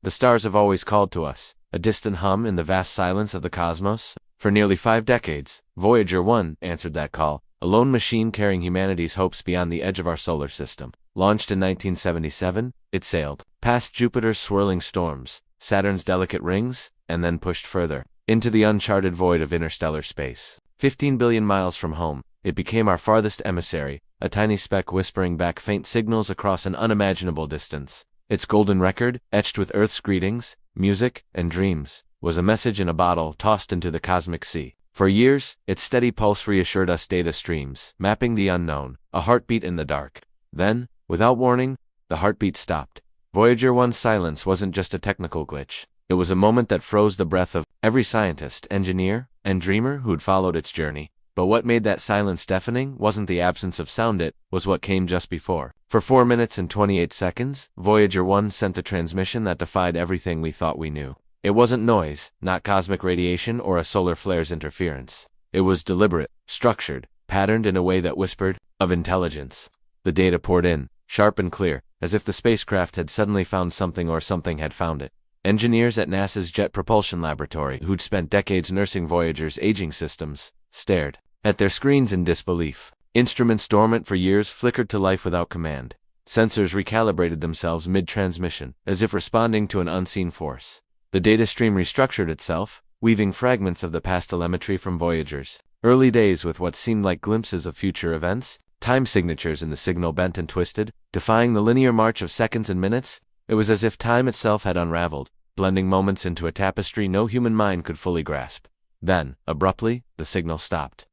The stars have always called to us, a distant hum in the vast silence of the cosmos. For nearly 5 decades, Voyager 1 answered that call, a lone machine carrying humanity's hopes beyond the edge of our solar system. Launched in 1977, it sailed past Jupiter's swirling storms, Saturn's delicate rings, and then pushed further into the uncharted void of interstellar space. 15 billion miles from home, it became our farthest emissary, a tiny speck whispering back faint signals across an unimaginable distance. Its golden record, etched with Earth's greetings, music, and dreams, was a message in a bottle tossed into the cosmic sea. For years, its steady pulse reassured us data streams, mapping the unknown, a heartbeat in the dark. Then, without warning, the heartbeat stopped. Voyager 1's silence wasn't just a technical glitch. It was a moment that froze the breath of every scientist, engineer, and dreamer who'd followed its journey. But what made that silence deafening wasn't the absence of sound, it was what came just before. For 4 minutes and 28 seconds, Voyager 1 sent a transmission that defied everything we thought we knew. It wasn't noise, not cosmic radiation or a solar flare's interference. It was deliberate, structured, patterned in a way that whispered of intelligence. The data poured in, sharp and clear, as if the spacecraft had suddenly found something or something had found it. Engineers at NASA's Jet Propulsion Laboratory, who'd spent decades nursing Voyager's aging systems, stared at their screens in disbelief. Instruments dormant for years flickered to life without command. Sensors recalibrated themselves mid-transmission, as if responding to an unseen force. The data stream restructured itself, weaving fragments of the past telemetry from Voyager's early days with what seemed like glimpses of future events, time signatures in the signal bent and twisted, defying the linear march of seconds and minutes. It was as if time itself had unraveled, blending moments into a tapestry no human mind could fully grasp. Then, abruptly, the signal stopped.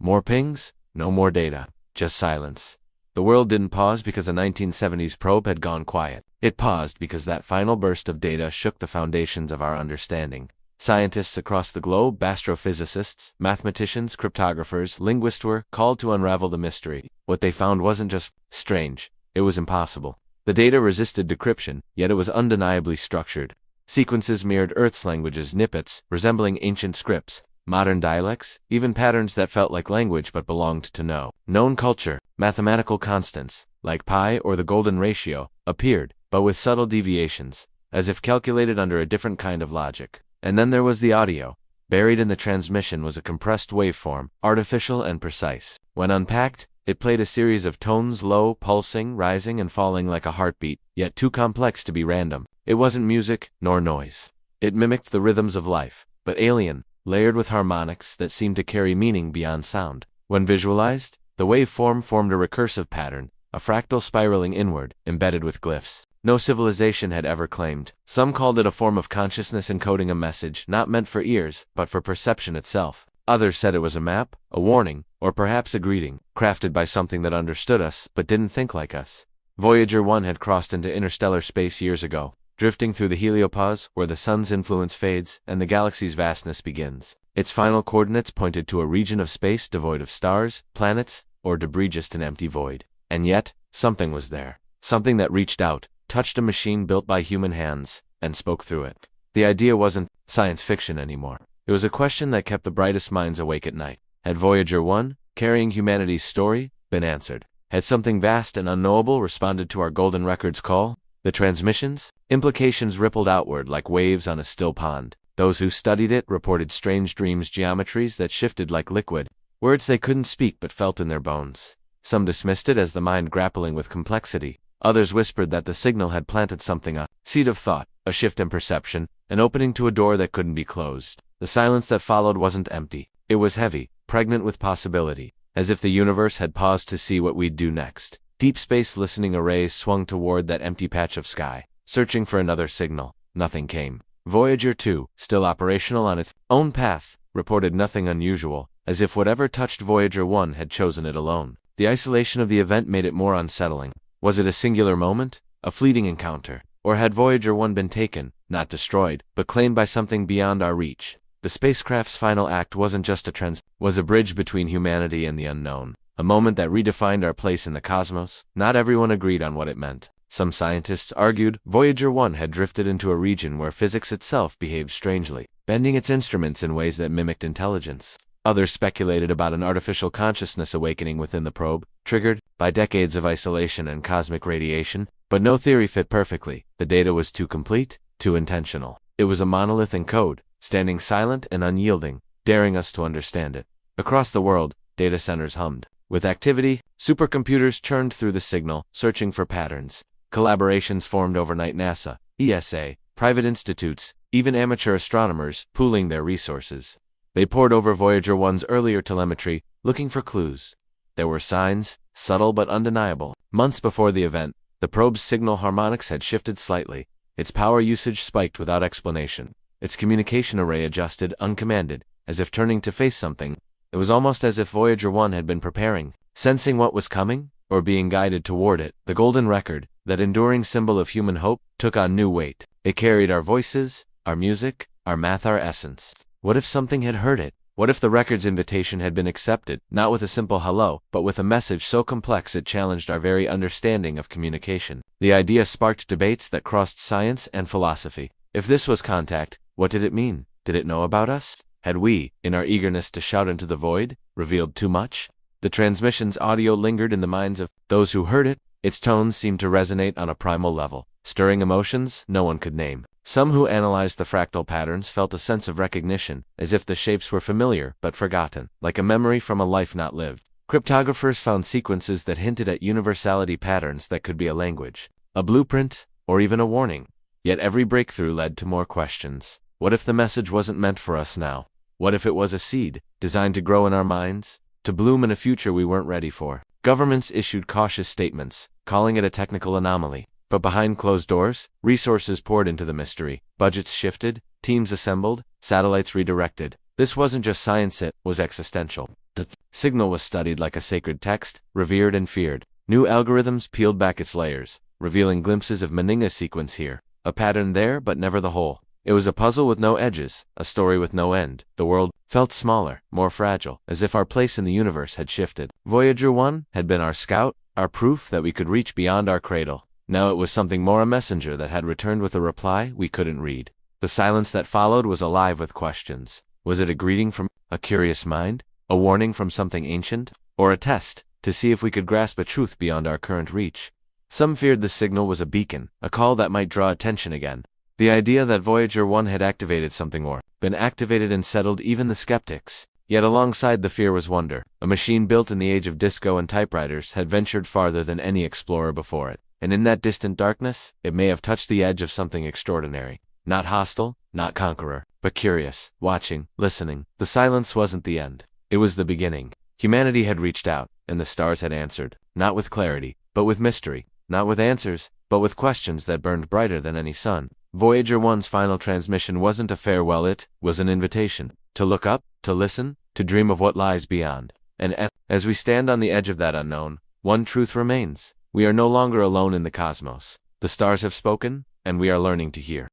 More pings? No more data. Just silence. The world didn't pause because a 1970s probe had gone quiet. It paused because that final burst of data shook the foundations of our understanding. Scientists across the globe, astrophysicists, mathematicians, cryptographers, linguists were called to unravel the mystery. What they found wasn't just strange, it was impossible. The data resisted decryption, yet it was undeniably structured. Sequences mirrored Earth's languages, snippets resembling ancient scripts, modern dialects, even patterns that felt like language but belonged to no known culture. Mathematical constants, like pi or the golden ratio, appeared, but with subtle deviations, as if calculated under a different kind of logic. And then there was the audio. Buried in the transmission was a compressed waveform, artificial and precise. When unpacked, it played a series of tones, low, pulsing, rising and falling like a heartbeat, yet too complex to be random. It wasn't music, nor noise. It mimicked the rhythms of life, but alien, layered with harmonics that seemed to carry meaning beyond sound. When visualized, the waveform formed a recursive pattern, a fractal spiraling inward, embedded with glyphs no civilization had ever claimed. Some called it a form of consciousness encoding a message not meant for ears, but for perception itself. Others said it was a map, a warning, or perhaps a greeting, crafted by something that understood us, but didn't think like us. Voyager 1 had crossed into interstellar space years ago, drifting through the heliopause, where the sun's influence fades and the galaxy's vastness begins. Its final coordinates pointed to a region of space devoid of stars, planets, or debris, just an empty void. And yet, something was there. Something that reached out, touched a machine built by human hands, and spoke through it. The idea wasn't science fiction anymore. It was a question that kept the brightest minds awake at night. Had Voyager 1, carrying humanity's story, been answered? Had something vast and unknowable responded to our golden record's call? The transmission's implications rippled outward like waves on a still pond. Those who studied it reported strange dreams, geometries that shifted like liquid, words they couldn't speak but felt in their bones. Some dismissed it as the mind grappling with complexity. Others whispered that the signal had planted something, a seed of thought, a shift in perception, an opening to a door that couldn't be closed. The silence that followed wasn't empty. It was heavy, pregnant with possibility, as if the universe had paused to see what we'd do next. Deep space listening arrays swung toward that empty patch of sky, searching for another signal. Nothing came. Voyager 2, still operational on its own path, reported nothing unusual, as if whatever touched Voyager 1 had chosen it alone. The isolation of the event made it more unsettling. Was it a singular moment, a fleeting encounter, or had Voyager 1 been taken, not destroyed, but claimed by something beyond our reach? The spacecraft's final act wasn't just was a bridge between humanity and the unknown, a moment that redefined our place in the cosmos. Not everyone agreed on what it meant. Some scientists argued Voyager 1 had drifted into a region where physics itself behaved strangely, bending its instruments in ways that mimicked intelligence. Others speculated about an artificial consciousness awakening within the probe, triggered by decades of isolation and cosmic radiation, but no theory fit perfectly. The data was too complete, too intentional. It was a monolith in code, standing silent and unyielding, daring us to understand it. Across the world, data centers hummed. With activity, supercomputers churned through the signal, searching for patterns. Collaborations formed overnight: NASA, ESA, private institutes, even amateur astronomers, pooling their resources. They pored over Voyager 1's earlier telemetry, looking for clues. There were signs, subtle but undeniable. Months before the event, the probe's signal harmonics had shifted slightly. Its power usage spiked without explanation. Its communication array adjusted, uncommanded, as if turning to face something. It was almost as if Voyager 1 had been preparing, sensing what was coming, or being guided toward it. The golden record, that enduring symbol of human hope, took on new weight. It carried our voices, our music, our math, our essence. What if something had heard it? What if the record's invitation had been accepted, not with a simple hello, but with a message so complex it challenged our very understanding of communication? The idea sparked debates that crossed science and philosophy. If this was contact, what did it mean? Did it know about us? Had we, in our eagerness to shout into the void, revealed too much? The transmission's audio lingered in the minds of those who heard it. Its tones seemed to resonate on a primal level, stirring emotions no one could name. Some who analyzed the fractal patterns felt a sense of recognition, as if the shapes were familiar but forgotten, like a memory from a life not lived. Cryptographers found sequences that hinted at universality, patterns that could be a language, a blueprint, or even a warning. Yet every breakthrough led to more questions. What if the message wasn't meant for us now? What if it was a seed, designed to grow in our minds, to bloom in a future we weren't ready for? Governments issued cautious statements, calling it a technical anomaly. But behind closed doors, resources poured into the mystery. Budgets shifted, teams assembled, satellites redirected. This wasn't just science, it was existential. The signal was studied like a sacred text, revered and feared. New algorithms peeled back its layers, revealing glimpses of Meninga's sequence here, a pattern there but never the whole. It was a puzzle with no edges, a story with no end. The world felt smaller, more fragile, as if our place in the universe had shifted. Voyager 1 had been our scout, our proof that we could reach beyond our cradle. Now it was something more, a messenger that had returned with a reply we couldn't read. The silence that followed was alive with questions. Was it a greeting from a curious mind? A warning from something ancient? Or a test, to see if we could grasp a truth beyond our current reach? Some feared the signal was a beacon, a call that might draw attention again. The idea that Voyager 1 had activated something, or been activated, and settled even the skeptics. Yet alongside the fear was wonder. A machine built in the age of disco and typewriters had ventured farther than any explorer before it. And in that distant darkness, it may have touched the edge of something extraordinary. Not hostile, not conqueror, but curious, watching, listening. The silence wasn't the end. It was the beginning. Humanity had reached out, and the stars had answered. Not with clarity, but with mystery. Not with answers, but with questions that burned brighter than any sun. Voyager 1's final transmission wasn't a farewell, it was an invitation. To look up, to listen, to dream of what lies beyond. And as we stand on the edge of that unknown, one truth remains. We are no longer alone in the cosmos. The stars have spoken, and we are learning to hear.